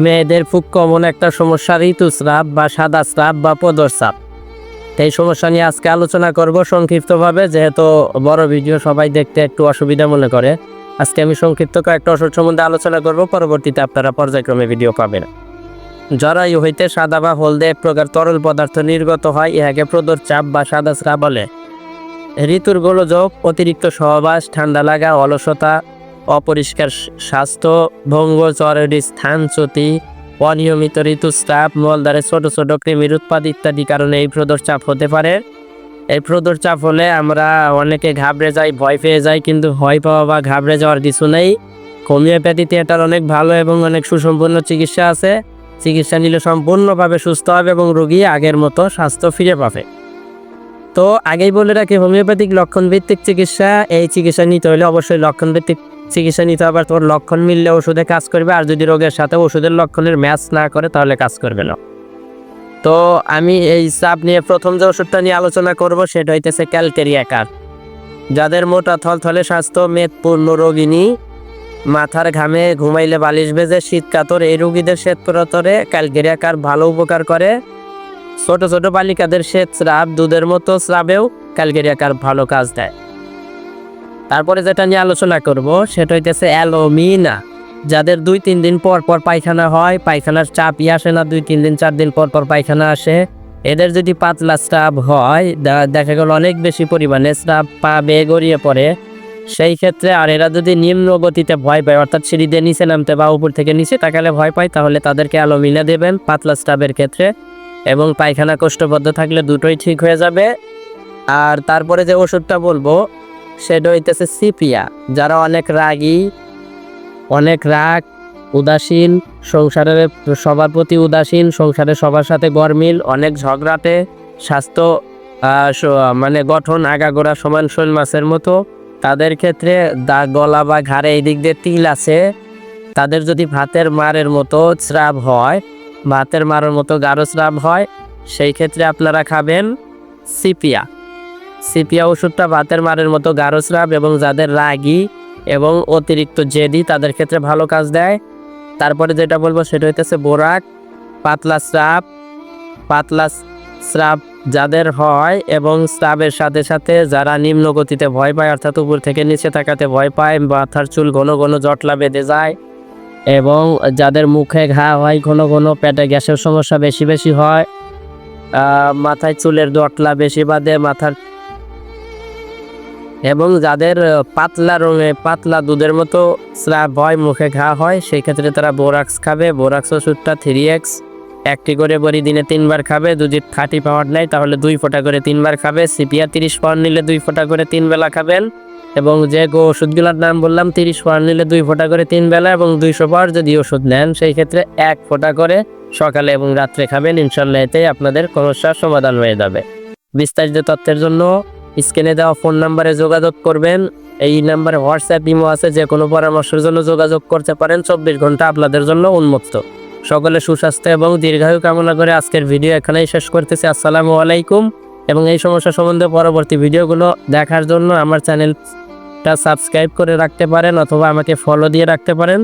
মেয়েদের খুব কমন একটা সমস্যা ঋতুস্রাব বা সাদা স্রাব বা পদস্রাব। এই সমস্যা নিয়ে আজকে আলোচনা করব সংক্ষিপ্তভাবে, যেহেতু বড় ভিডিও সবাই দেখতে একটু অসুবিধা মনে করে। আজকে আমি সংক্ষিপ্ত কয়েকটা ওষুধ সম্বন্ধে আলোচনা করব, পরবর্তীতে আপনারা পর্যায়ক্রমে ভিডিও পাবেন। জরায়ু হইতে সাদা বা হলদে এক প্রকার তরল পদার্থ নির্গত হয়, ইহাকে প্রদস্রাব বা সাদা স্রাব বলে। ঋতুর গোলযোগ, অতিরিক্ত সহবাস, ঠান্ডা লাগা, অলসতা, অপরিষ্কার স্বাস্থ্য, ভঙ্গ, চরডি, স্থানচ্যুতি, অনিয়মিত ঋতুস্রাব, মলদ্বারে ছোট ছোট কৃমির উৎপাদ ইত্যাদি কারণে এই প্রদস্রাব হতে পারে। এই প্রদস্রাব হলে আমরা অনেকে ঘাবড়ে যাই, ভয় পেয়ে যাই, কিন্তু ভয় পাওয়া বা ঘাবড়ে যাওয়ার কিছু নেই। হোমিওপ্যাথিতে এটার অনেক ভালো এবং অনেক সুসম্পন্ন চিকিৎসা আছে। চিকিৎসা নিলে সম্পূর্ণভাবে সুস্থ হবে এবং রোগী আগের মতো স্বাস্থ্য ফিরে পাবে। তো আগেই বলে রাখি, হোমিওপ্যাথিক লক্ষণভিত্তিক চিকিৎসা, এই চিকিৎসা নিতে হলে অবশ্যই লক্ষণভিত্তিক চিকিৎসা নিতে হবে। তোর লক্ষণ মিললে ওষুধে কাজ করবে, আর যদি রোগের সাথে ওষুধের লক্ষণের ম্যাচ না করে তাহলে কাজ করবে না। তো আমি এই চাপ নিয়ে প্রথম যে ওষুধটা নিয়ে আলোচনা করব সেটা হইতেছে ক্যালকেরিয়াকার। যাদের মোটা থলথলে স্বাস্থ্য, মেদপূর্ণ রোগিনী, মাথার ঘামে ঘুমাইলে বালিশ ভেজে, শীত কাতর, এই রোগীদের শ্বেত প্রতরে ক্যালকেরিয়াকার ভালো উপকার করে। ছোট ছোট বালিকাদের শ্বেত স্রাব, দুধের মতো স্রাবেও ক্যালকেরিয়াকার ভালো কাজ দেয়। তারপরে যেটা নিয়ে আলোচনা করব সেটা হইতেছে অ্যালোমিনা। যাদের 2-3 দিন পর পর পায়খানা হয়, পায়খানার চাপই আসে না, 2-3 দিন 4 দিন পর পর পায়খানা আসে, এদের যদি পাতলা স্রাব হয়, দেখা গেল অনেক বেশি পরিমাণে স্রাব পা বেয়ে গড়িয়ে পড়ে, সেই ক্ষেত্রে আর এরা যদি নিম্ন গতিতে ভয় পায়, অর্থাৎ সিঁড়ি দিয়ে নিচে নামতে বা উপর থেকে নিচে তাকালে ভয় পায়, তাহলে তাদেরকে অ্যালোমিনা দেবেন পাতলা স্রাবের ক্ষেত্রে, এবং পায়খানা কোষ্ঠবদ্ধ থাকলে দুটোই ঠিক হয়ে যাবে। আর তারপরে যে ওষুধটা বলবো সেটা হইতেছে সিপিয়া। যারা অনেক রাগী, অনেক রাগ, উদাসীন, সংসারের সবার প্রতি উদাসীন, সংসারে সবার সাথে গরমিল, অনেক ঝগড়াটে, স্বাস্থ্য মানে গঠন আগাগোড়া সমান শোল মাছের মতো, তাদের ক্ষেত্রে গলা বা ঘাড়ে এই দিক দিয়ে তিল আছে, তাদের যদি ভাতের মারের মতো স্রাব হয়, ভাতের মারের মতো গাঢ় স্রাব হয়, সেই ক্ষেত্রে আপনারা খাবেন সিপিয়া। সিপিয়া ওষুধটা ভাতের মারের মতো গাঢ় স্রাব এবং যাদের রাগী এবং অতিরিক্ত জেদি তাদের ক্ষেত্রে ভালো কাজ দেয়। তারপরে যেটা বলবো সেটা হইতেছে বোরাক। পাতলা স্রাব যাদের হয় এবং স্রাবের সাথে সাথে যারা নিম্ন গতিতে ভয় পায়, অর্থাৎ উপর থেকে নিচে তাকাতে ভয় পায়, মাথার চুল ঘন ঘন জটলা বেঁধে যায়, এবং যাদের মুখে ঘা হয় ঘন ঘন, পেটে গ্যাসের সমস্যা বেশি বেশি হয়, মাথায় চুলের জটলা বেশি বাঁধে মাথার, এবং যাদের পাতলা রঙে পাতলা দুধের মতো স্রাব হয়, মুখে ঘা হয়, সেই ক্ষেত্রে তারা বোরাক্স খাবে। বোরাক্স ওষুধটা 3x একটি করে বড়ি দিনে 3 বার খাবে। যদি খাঁটি পাওয়ার নেয় তাহলে 2 ফোঁটা করে 3 বার খাবে। সিপিয়া 30 পাউন্ড নিলে 2 ফোঁটা করে 3 বেলা খাবেন। এবং যে ওষুধগুলোর নাম বললাম 30 পাউন্ড নিলে 2 ফোঁটা করে 3 বেলা, এবং 200 পাউন্ড যদি ওষুধ নেন সেই ক্ষেত্রে 1 ফোঁটা করে সকালে এবং রাত্রে খাবেন। ইনশাল্লাহ এতে আপনাদের সমস্যার সমাধান হয়ে যাবে। বিস্তারিত তথ্যের জন্য স্ক্রিনে দেওয়া ফোন নাম্বারে যোগাযোগ করবেন। এই নাম্বারে হোয়াটসঅ্যাপ, ইমো আছে, যে কোনো পরামর্শের জন্য যোগাযোগ করতে পারেন। 24 ঘন্টা আপনাদের জন্য উন্মুক্ত। সকলে সুস্বাস্থ্য এবং দীর্ঘায়ু কামনা করে আজকের ভিডিও এখানেই শেষ করতেছি। আসসালামু আলাইকুম। এবং এই সমস্যা সম্বন্ধে পরবর্তী ভিডিওগুলো দেখার জন্য আমার চ্যানেলটা সাবস্ক্রাইব করে রাখতে পারেন, অথবা আমাকে ফলো দিয়ে রাখতে পারেন।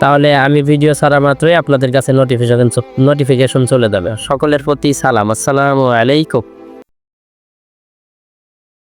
তাহলে আমি ভিডিও ছাড়া মাত্রই আপনাদের কাছে নোটিফিকেশন চলে যাবে। সকলের প্রতি সালাম। আসসালামু আলাইকুম।